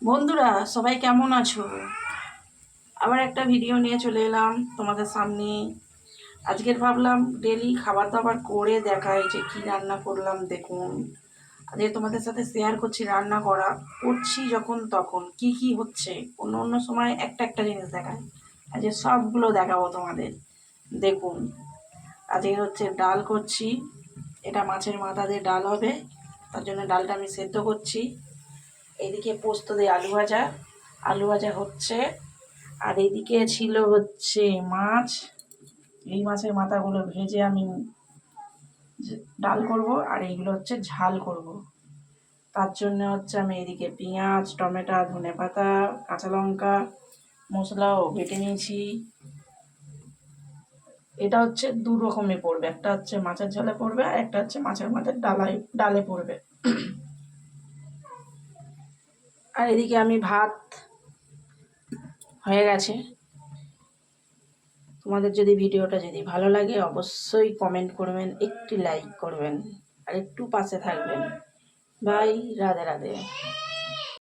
বন্ধুরা সবাই কেমন আছো? আবার একটা ভিডিও নিয়ে চলে এলাম তোমাদের সামনে। আজকের ভাবলাম ডেলি খাবার দাবার করে দেখাই যে কি রান্না করলাম দেখুন। আজকে তোমাদের সাথে শেয়ার করছি রান্না করছি যখন তখন কি কি হচ্ছে। অন্য অন্য সময় একটা একটা জিনিস দেখায়, আজকে সবগুলো দেখাবো তোমাদের। দেখুন, আজকে হচ্ছে ডাল করছি। এটা মাছের মাথা দিয়ে ডাল হবে, তার জন্য ডালটা আমি সেদ্ধ করছি। এদিকে পোস্ত দিয়ে আলু ভাজা, আলু ভাজা হচ্ছে। আর এদিকে ছিল হচ্ছে মাছ। এই মাছের মাথাগুলো ভেজে আমি ডাল করব, আর এইগুলো হচ্ছে ঝাল করব। তার জন্য হচ্ছে আমি এদিকে পেঁয়াজ, টমেটো, ধনেপাতা, কাঁচা লঙ্কা, মশলাও বেটে নিয়েছি। এটা হচ্ছে দু রকমে পড়বে, একটা হচ্ছে মাছের ঝালে পড়বে আর একটা হচ্ছে মাছের মাথার ডালে পড়বে। আর এদিকে আমি ভাত হয়ে গেছে। তোমাদের যদি ভিডিওটা যদি ভালো লাগে অবশ্যই কমেন্ট করবেন, একটি লাইক করবেন আর একটু পাশে থাকবেন। বাই, রাধে রাধে।